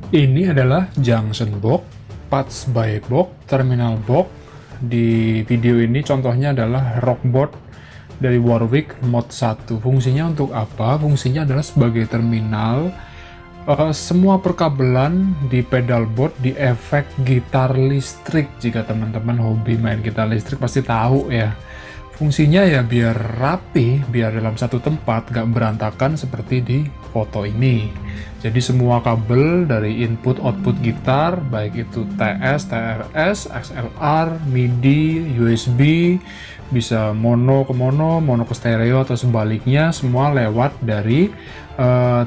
Ini adalah junction box, parts by box, terminal box. Di video ini contohnya adalah rockboard dari Warwick Mod 1. Fungsinya untuk apa? Fungsinya adalah sebagai terminal. Semua perkabelan di pedal board di efek gitar listrik. Jika teman-teman hobi main gitar listrik pasti tahu ya. Fungsinya ya biar rapi, biar dalam satu tempat, gak berantakan seperti di foto ini. Jadi semua kabel dari input-output gitar, baik itu TS, TRS, XLR, MIDI, USB, bisa mono ke mono, mono ke stereo, atau sebaliknya, semua lewat dari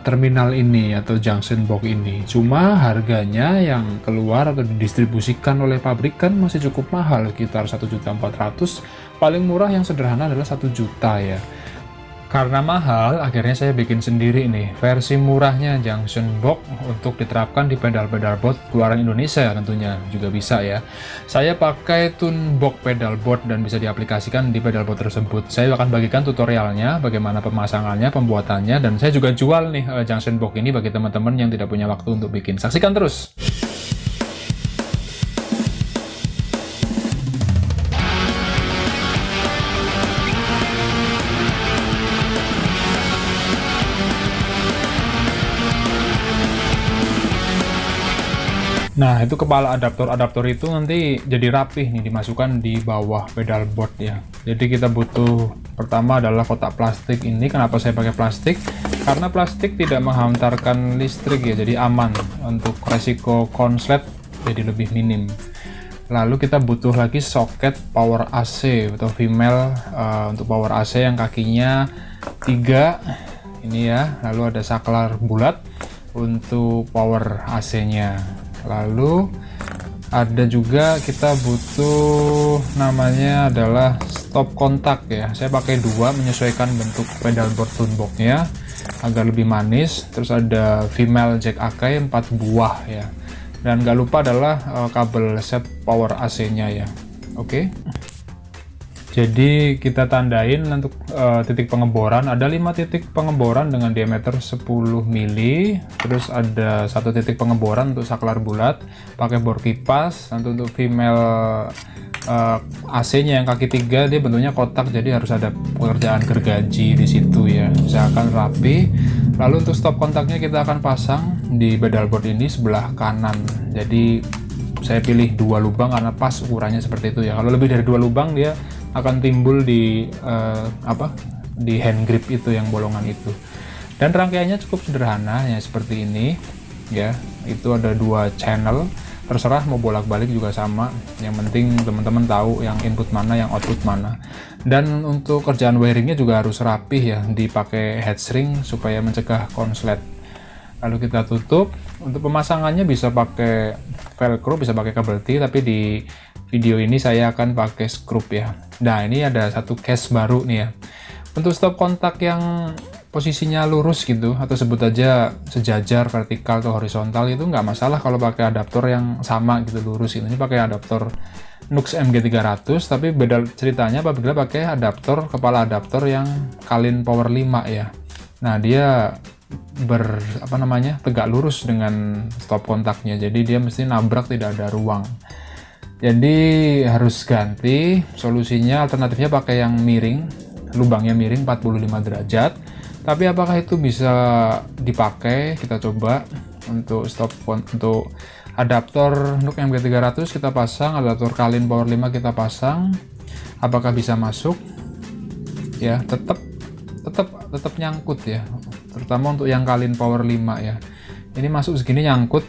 terminal ini atau junction box ini. Cuma harganya yang keluar atau didistribusikan oleh pabrikan masih cukup mahal, sekitar 1.400.000. Paling murah yang sederhana adalah 1 juta ya. Karena mahal, akhirnya saya bikin sendiri nih versi murahnya junction box untuk diterapkan di pedal-pedal board keluaran Indonesia, tentunya juga bisa ya. Saya pakai tune box pedal board dan bisa diaplikasikan di pedal board tersebut. Saya akan bagikan tutorialnya, bagaimana pemasangannya, pembuatannya, dan saya juga jual nih junction box ini bagi teman-teman yang tidak punya waktu untuk bikin. Saksikan terus! Nah, itu kepala adaptor itu nanti jadi rapih nih, dimasukkan di bawah pedal board ya. Jadi kita butuh pertama adalah kotak plastik ini. Kenapa saya pakai plastik? Karena plastik tidak menghantarkan listrik ya, jadi aman untuk resiko konslet, jadi lebih minim. Lalu kita butuh lagi soket power AC atau female untuk power AC yang kakinya 3 ini ya. Lalu ada saklar bulat untuk power AC-nya. Lalu ada juga kita butuh namanya adalah stop kontak ya. Saya pakai 2 menyesuaikan bentuk pedal board tune box-nya agar lebih manis. Terus ada female jack AK 4 buah ya. Dan nggak lupa adalah kabel set power AC-nya ya. Oke. Jadi kita tandain untuk titik pengeboran. Ada 5 titik pengeboran dengan diameter 10 mili. Terus ada 1 titik pengeboran untuk saklar bulat pakai bor kipas. Untuk female AC-nya yang kaki 3 dia bentuknya kotak, jadi harus ada pekerjaan gergaji di situ ya. Misalkan rapi. Lalu untuk stop kontaknya kita akan pasang di pedal board ini sebelah kanan. Jadi saya pilih 2 lubang karena pas ukurannya seperti itu ya. Kalau lebih dari 2 lubang dia akan timbul di di hand grip itu yang bolongan itu. Dan rangkaiannya cukup sederhana ya, seperti ini ya. Itu ada 2 channel, terserah mau bolak-balik juga sama, yang penting teman-teman tahu yang input mana, yang output mana. Dan untuk kerjaan wiringnya juga harus rapih ya, dipakai head shrink supaya mencegah konslet. Lalu kita tutup. Untuk pemasangannya bisa pakai velcro, bisa pakai kabel T, tapi di video ini saya akan pakai skrup ya. Nah, ini ada 1 case baru nih ya. Untuk stop kontak yang posisinya lurus gitu, atau sebut aja sejajar, vertikal atau horizontal, itu nggak masalah kalau pakai adaptor yang sama gitu, lurus gitu. Ini pakai adaptor Nux MG300, tapi beda ceritanya apabila pakai adaptor, kepala adaptor yang Kalin Power 5 ya. Nah, dia tegak lurus dengan stop kontaknya, jadi dia mesti nabrak, tidak ada ruang. Jadi harus ganti. Solusinya, alternatifnya pakai yang miring, lubangnya miring 45 derajat. Tapi apakah itu bisa dipakai? Kita coba. Untuk untuk adaptor Nux MG300 kita pasang, adaptor Kalin Power 5 kita pasang. Apakah bisa masuk? Ya, tetap nyangkut ya. Terutama untuk yang Kalin Power 5 ya. Ini masuk segini nyangkut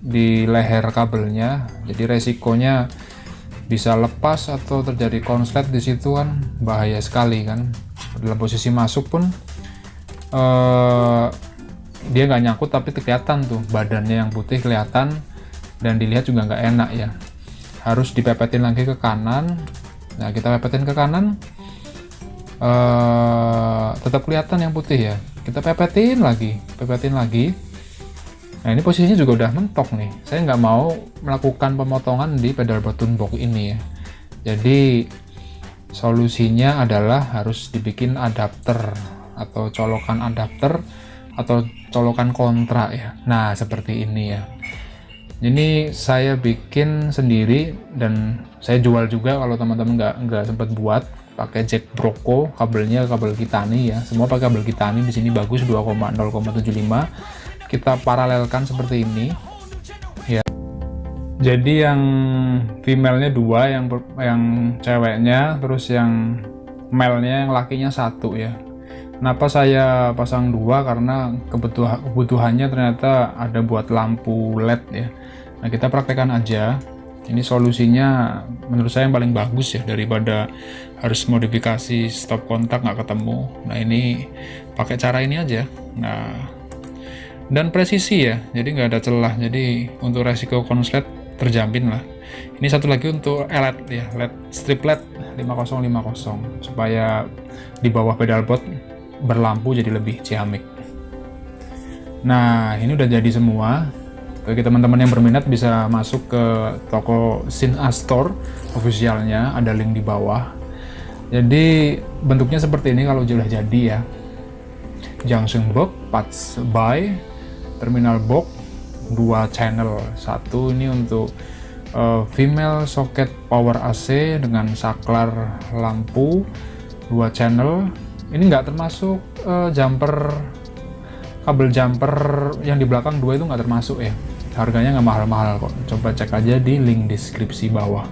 di leher kabelnya, jadi resikonya bisa lepas atau terjadi konslet di situ kan, bahaya sekali kan. Dalam posisi masuk pun dia nggak nyangkut, tapi kelihatan tuh badannya yang putih kelihatan, dan dilihat juga nggak enak ya. Harus dipepetin lagi ke kanan. Nah, kita pepetin ke kanan, tetap kelihatan yang putih ya. Kita pepetin lagi. Nah, ini posisinya juga udah mentok nih. Saya nggak mau melakukan pemotongan di pedal board tune box ini ya. Jadi solusinya adalah harus dibikin adapter atau colokan adapter atau colokan kontra ya. Nah, seperti ini ya. Ini saya bikin sendiri dan saya jual juga kalau teman-teman nggak sempat buat. Pakai jack Broco, kabelnya kabel Kitani ya. Semua pakai kabel Kitani, di sini bagus 2,0,75. Kita paralelkan seperti ini. Ya. Jadi yang female-nya 2, yang ceweknya, terus yang male-nya, yang lakinya 1 ya. Kenapa saya pasang 2? Karena kebutuhannya ternyata ada buat lampu LED ya. Nah, kita praktekkan aja. Ini solusinya menurut saya yang paling bagus ya, daripada harus modifikasi stop kontak nggak ketemu. Nah, ini pakai cara ini aja. Nah, dan presisi ya, jadi nggak ada celah. Jadi untuk resiko konslet terjamin lah. Ini satu lagi untuk LED ya, LED strip LED 5050 supaya di bawah pedalboard berlampu jadi lebih ciamik. Nah, ini udah jadi semua. Bagi teman-teman yang berminat bisa masuk ke toko Sina Store officialnya, ada link di bawah. Jadi bentuknya seperti ini kalau sudah jadi ya. Junction box, parts by, terminal box, 2 channel. Satu ini untuk female socket power AC dengan saklar lampu, 2 channel. Ini nggak termasuk jumper, kabel jumper yang di belakang 2 itu nggak termasuk ya. Harganya nggak mahal-mahal kok, coba cek aja di link deskripsi bawah.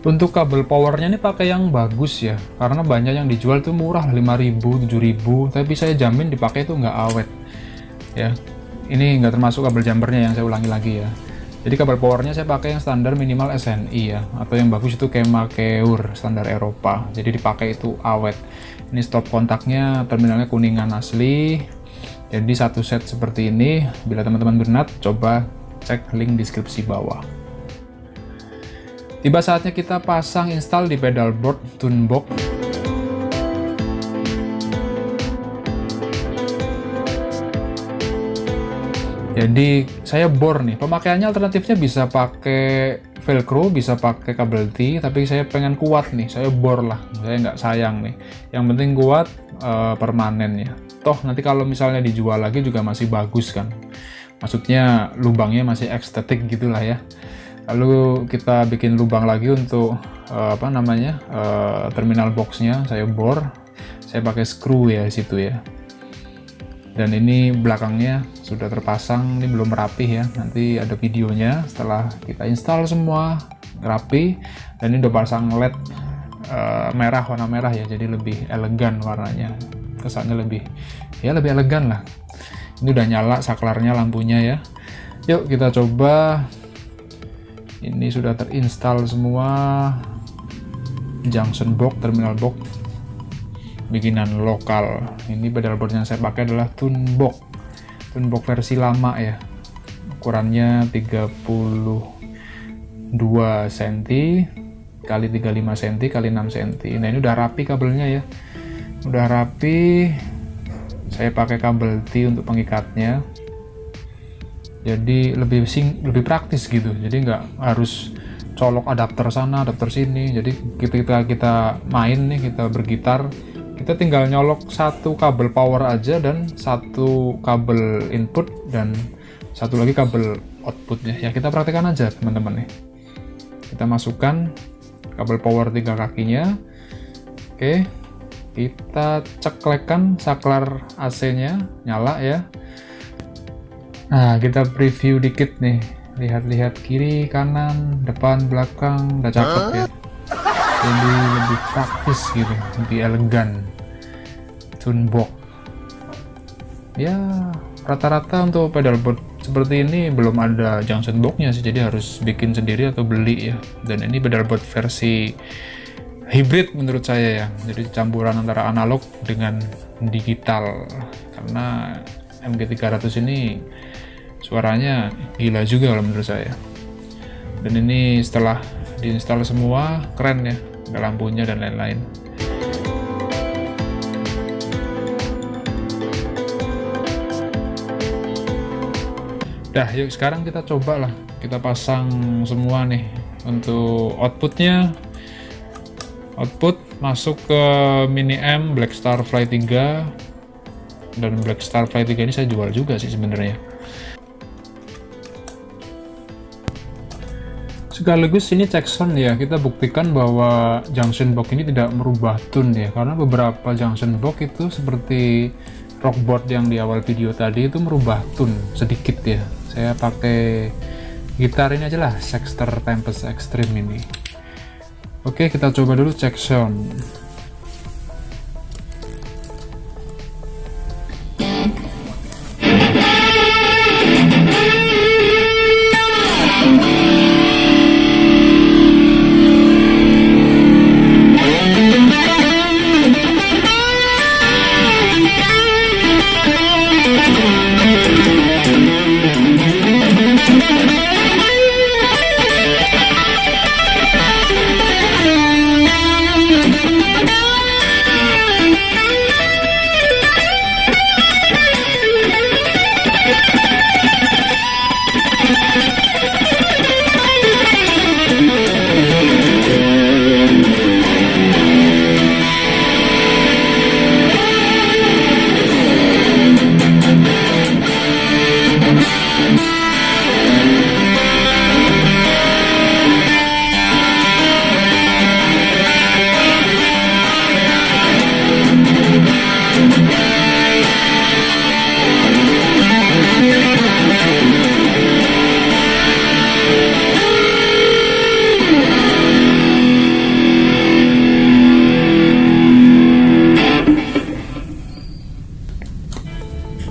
Untuk kabel powernya ini pakai yang bagus ya, karena banyak yang dijual tuh murah 5.000, 7.000, tapi saya jamin dipakai itu nggak awet ya. Ini nggak termasuk kabel jumpernya, yang saya ulangi lagi ya. Jadi kabel powernya saya pakai yang standar minimal SNI ya, atau yang bagus itu Kemakeur standar Eropa, jadi dipakai itu awet. Ini stop kontaknya terminalnya kuningan asli. Jadi satu set seperti ini. Bila teman-teman berminat, coba cek link deskripsi bawah. Tiba saatnya kita pasang install di pedalboard tune box. Jadi saya bor nih. Pemakaiannya alternatifnya bisa pakai velcro, bisa pakai kabel T, tapi saya pengen kuat nih. Saya bor lah. Saya nggak sayang nih. Yang penting kuat, permanen ya. Toh nanti kalau misalnya dijual lagi juga masih bagus kan, maksudnya lubangnya masih estetik gitulah ya. Lalu kita bikin lubang lagi untuk terminal boxnya. Saya bor, saya pakai screw ya situ ya. Dan ini belakangnya sudah terpasang, ini belum rapih ya, nanti ada videonya setelah kita install semua rapi. Dan ini udah pasang LED merah, warna merah ya, jadi lebih elegan warnanya, kesannya lebih elegan lah. Ini udah nyala saklarnya, lampunya ya. Yuk kita coba. Ini sudah terinstall semua. Junction box, terminal box bikinan lokal. Ini pedalboard yang saya pakai adalah tune box versi lama ya, ukurannya 32 cm kali 35 cm kali 6 cm. Nah, ini udah rapi kabelnya ya, udah rapi. Saya pakai kabel T untuk pengikatnya, jadi lebih praktis gitu. Jadi nggak harus colok adapter sana adapter sini. Jadi kita main nih, kita bergitar, kita tinggal nyolok satu kabel power aja dan satu kabel input dan satu lagi kabel outputnya ya. Kita praktekkan aja teman-teman nih. Kita masukkan kabel power 3 kakinya. Oke, kita ceklekkan saklar AC-nya nyala ya. Nah, kita preview dikit nih, lihat-lihat kiri kanan depan belakang, udah cakep ya. Jadi lebih praktis gitu, lebih elegan. Tune box ya, rata-rata untuk pedalboard seperti ini belum ada junction boxnya sih, jadi harus bikin sendiri atau beli ya. Dan ini pedalboard versi hybrid menurut saya ya, jadi campuran antara analog dengan digital, karena MG300 ini suaranya gila juga kalau menurut saya. Dan ini setelah diinstal semua, keren ya, ada lampunya dan lain-lain. Dah, yuk sekarang kita coba lah, kita pasang semua nih. Untuk outputnya, output masuk ke Mini M Black Star Fly 3, dan Black Star Fly 3 ini saya jual juga sih sebenarnya. Sekaligus ini cek sound ya, kita buktikan bahwa junction box ini tidak merubah tune ya, karena beberapa junction box itu seperti rockboard yang di awal video tadi itu merubah tune sedikit ya. Saya pakai gitar ini aja lah, Sexter Tempest Extreme ini. Oke, kita coba dulu cek sound.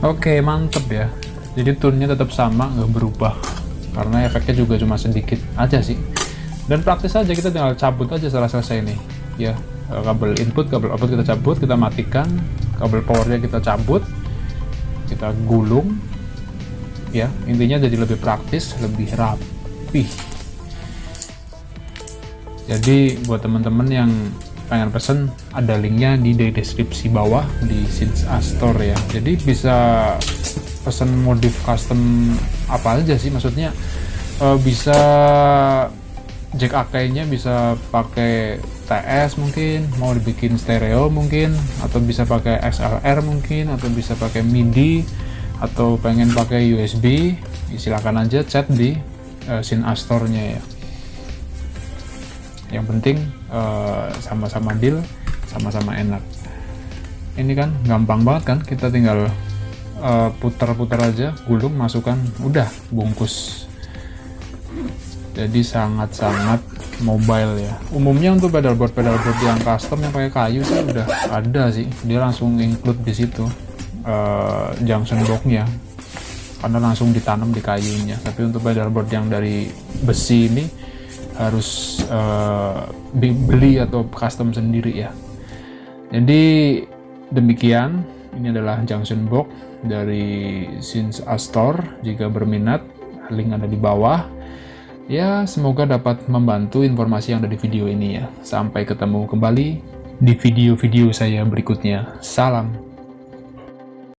Oke, mantep ya. Jadi tune-nya tetap sama, nggak berubah. Karena efeknya juga cuma sedikit aja sih. Dan praktis aja, kita tinggal cabut aja setelah selesai nih. Ya, kabel input, kabel output kita cabut, kita matikan. Kabel powernya kita cabut, kita gulung. Ya, intinya jadi lebih praktis, lebih rapi. Jadi buat teman-teman yang pengen pesen, ada linknya di deskripsi bawah di Synth Store ya. Jadi bisa pesen modif custom apa aja sih, maksudnya bisa jack AK-nya bisa pakai TS mungkin, mau dibikin stereo mungkin, atau bisa pakai XLR mungkin, atau bisa pakai MIDI, atau pengen pakai USB, silakan aja chat di Synth Store-nya ya. Yang penting sama-sama deal, sama-sama enak. Ini kan gampang banget kan, kita tinggal putar-putar aja, gulung, masukkan, udah bungkus. Jadi sangat-sangat mobile ya. Umumnya untuk pedalboard yang custom yang pakai kayu sih udah ada sih, dia langsung include di situ junction box-nya, karena langsung ditanam di kayunya. Tapi untuk pedalboard yang dari besi ini harus beli atau custom sendiri ya. Jadi demikian, ini adalah junction box dari Synth Store. Jika berminat, link ada di bawah ya. Semoga dapat membantu informasi yang ada di video ini ya. Sampai ketemu kembali di video-video saya berikutnya. Salam.